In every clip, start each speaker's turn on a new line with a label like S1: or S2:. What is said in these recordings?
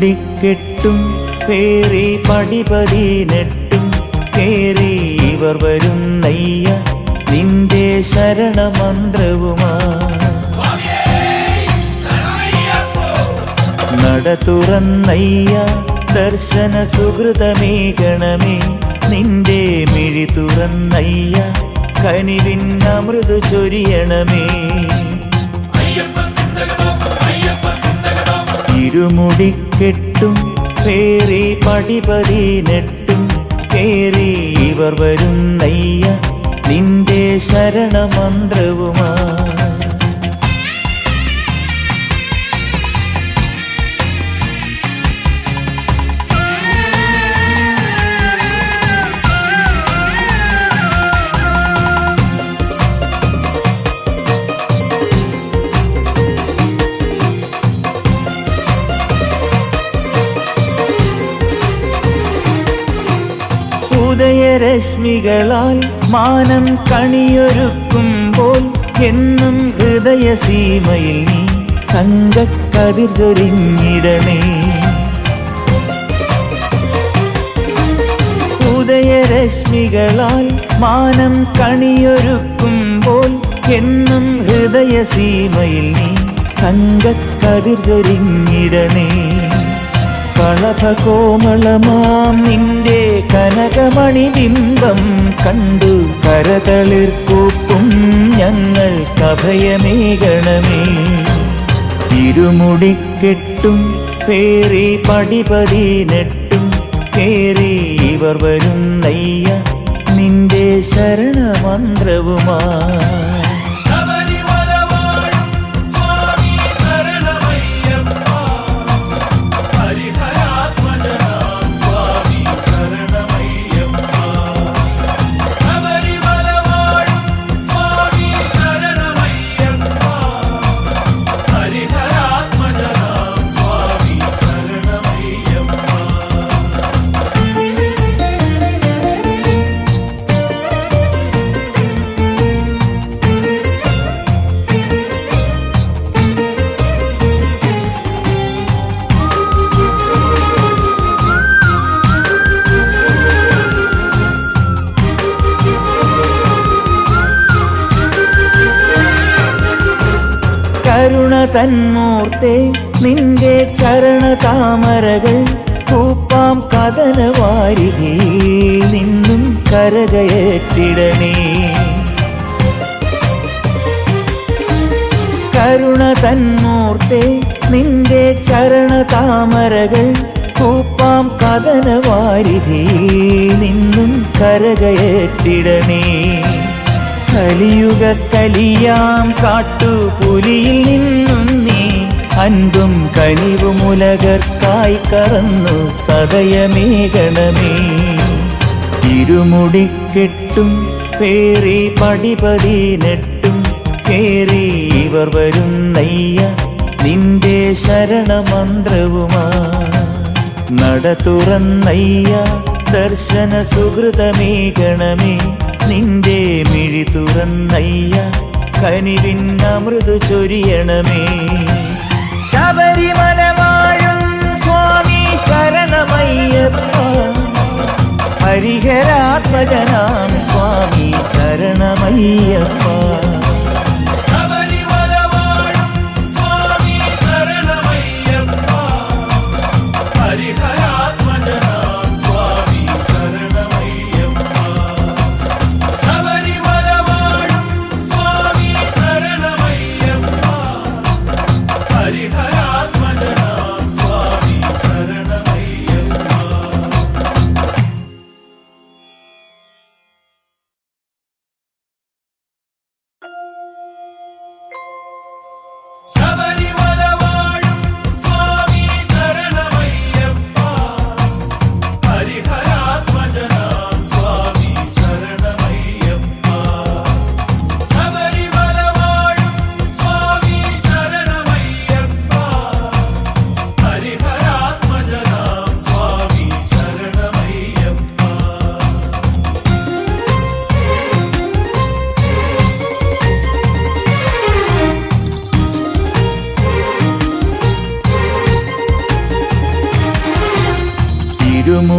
S1: ഇരുമുടിക്കെട്ടും പേറി പടിപതിനെട്ടും കേറി ഇവർ വരുന്നയ്യ നിന്റെ ശരണമന്ത്രവുമാ. നട തുറന്നയ്യ ദർശന സുഹൃതമേകണമേ നിന്റെ മിഴി തുറന്നയ്യ കനിവിൻ അമൃതു ചൊരിയണമേ. ഇരുമുടിക്കെട്ടും പേറി പടിപതിനെട്ടും കേറി ഇവർ വരുന്നയ്യ നിന്റെ ശരണമന്ത്രവുമാ. ഉദയരശ്മികളാൽ മാനം കണിയൊരുക്കുമ്പോൾ എന്നും ഹൃദയസീമയിൽ നീ തങ്കക്കതിർ ചൊരിഞ്ഞിടണേ. ഉദയരശ്മികളാൽ മാനം കണിയൊരുക്കുമ്പോൾ എന്നും ഹൃദയസീമയിൽ നീ തങ്കക്കതിർ ചൊരിഞ്ഞിടണേ. കളഭകോമളമാം നിന്റെ കനകമണിബിംബം കണ്ടു കരതളിർക്കൂപ്പും ഞങ്ങൾക്കഭയമേകണമേ. ഇരുമുടിക്കെട്ടും പേറി പടിപതിനെട്ടും കേറി ഇവർ വരുന്നയ്യ നിന്റെ ശരണമന്ത്രവുമാ. കരുണ തന്മൂർത്തേ നിന്റെ ചരണതാമരകൾ കൂപ്പാം കഥനവാരിധിയിൽ നിന്നും കരകയറ്റിടണേ. കരുണ തന്മൂർത്തേ നിന്റെ ചരണതാമരകൾ കൂപ്പാം കഥനവാരിധിയിൽ നിന്നും കരകയറ്റിടണേ. കലിയുഗ കലിയാം കാട്ടുപുലിയിൽ നിന്നും നീ അൻപും കനിവുമുലകർക്കായി കറന്നു സദയമേകണമേ. ഇരുമുടിക്കെട്ടും പേറി പടിപതിനെട്ടും കേറി ഇവർ വരുന്നയ്യ നിന്റെ ശരണമന്ത്രവുമാ. നട തുറന്നയ്യ ദർശന സുഹൃതമേകണമേ നിന്റെ മിഴി തുറന്നയ്യ കനിവിൻ അമൃതു ചൊരിയണമേ. ശബരിമല വാഴും സ്വാമി ശരണമയ്യപ്പ ഹരിഹരാത്മജനാം സ്വാമി ശരണമയ്യപ്പ.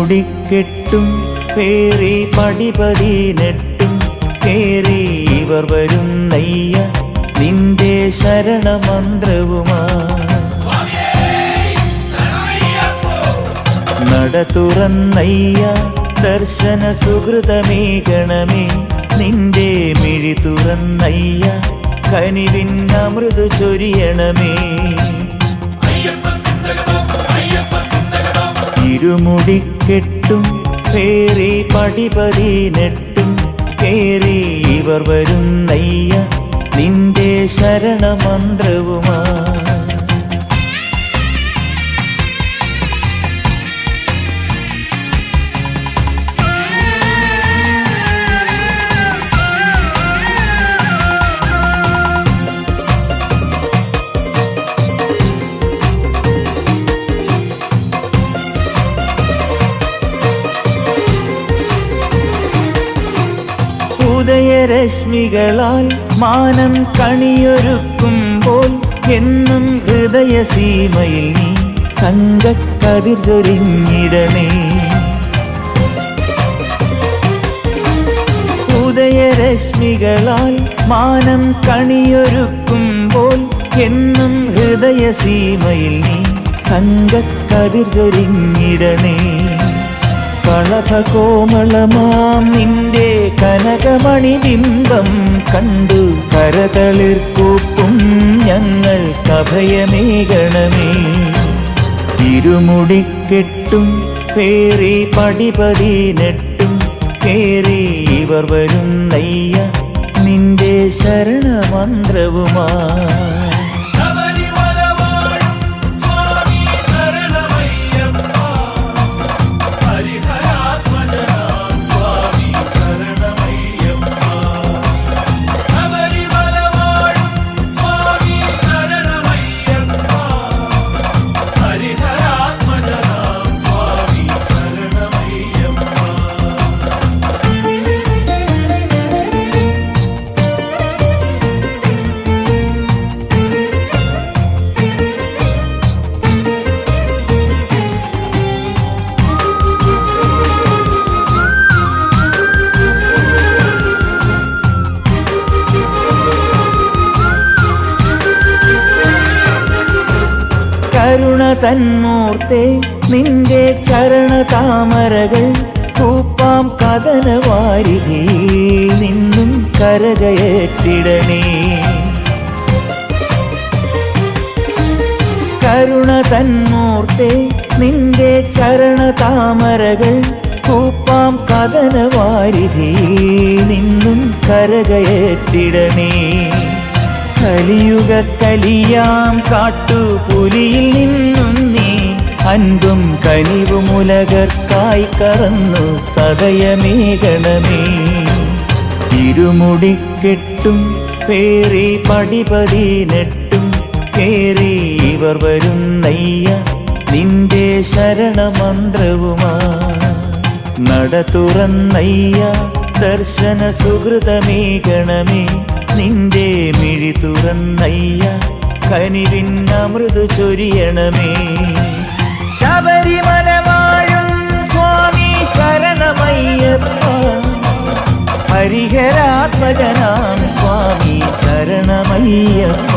S1: ഇരുമുടിക്കെട്ടും പേറി പടിപതിനെട്ടും കേറി ഇവർ വരുന്നയ്യ നിന്റെ ശരണമന്ത്രവുമാ. നട തുറന്നയ്യ ദർശന സുഹൃതമേകണമേ നിന്റെ മിഴി തുറന്നയ്യ കനിവിൻ അമൃതു ചൊരിയണമേ. ഇരുമുടിക്കെട്ടും പേറി പടിപതിനെട്ടും കേറി ഇവർ വരുന്നയ്യ നിന്റെ ശരണമന്ത്രവുമാ. ഉദയരശ്മികളാൽ മാനം കണിയൊരുക്കുമ്പോൾ എന്നും ഹൃദയസീമയിൽ നീ തങ്കക്കതിർ ചൊരിഞ്ഞിടണേ. ഉദയരശ്മികളാൽ മാനം കണിയൊരുക്കുമ്പോൾ എന്നും ഹൃദയസീമയിൽ നീ തങ്കക്കതിർ ചൊരിഞ്ഞിടണേ. കളഭകോമളമാം നിന്റെ കനകമണിബിംബം കണ്ടു കരതളിർക്കൂപ്പും ഞങ്ങൾക്കഭയമേകണമേ. ഇരുമുടിക്കെട്ടും പേറി പടിപതിനെട്ടും കേറി ഇവർ വരുന്നയ്യ നിന്റെ ശരണമന്ത്രവുമാ. കരുണ തന്മൂർത്തേ നിന്റെ ചരണതാമരകൾ കൂപ്പാം കഥനവാരിധിയിൽ നിന്നും കരകയറ്റിടണേ. കരുണ തന്മൂർത്തേ നിന്റെ ചരണതാമരകൾ കൂപ്പാം കഥനവാരിധിയിൽ നിന്നും കരകയറ്റിടണേ. കലിയുഗ കലിയാം കാട്ടുപുലിയിൽ നിന്നും നീ അൻപും കനിവുമുലകർക്കായി കറന്നു സദയമേകണമേ. ഇരുമുടിക്കെട്ടും പേറി പടിപതിനെട്ടും കേറി ഇവർ വരുന്നയ്യ നിന്റെ ശരണമന്ത്രവുമാ. നട തുറന്നയ്യ ദർശന സുഹൃതമേകണമേ നിന്റെ മിഴി തുറന്നയ്യ കനിവിൻ അമൃതു ചൊരിയണമേ. ശബരിമല വാഴും സ്വാമി ശരണമയ്യപ്പ. ഹരിഹരാത്മജനാം സ്വാമി ശരണമയ്യപ്പ.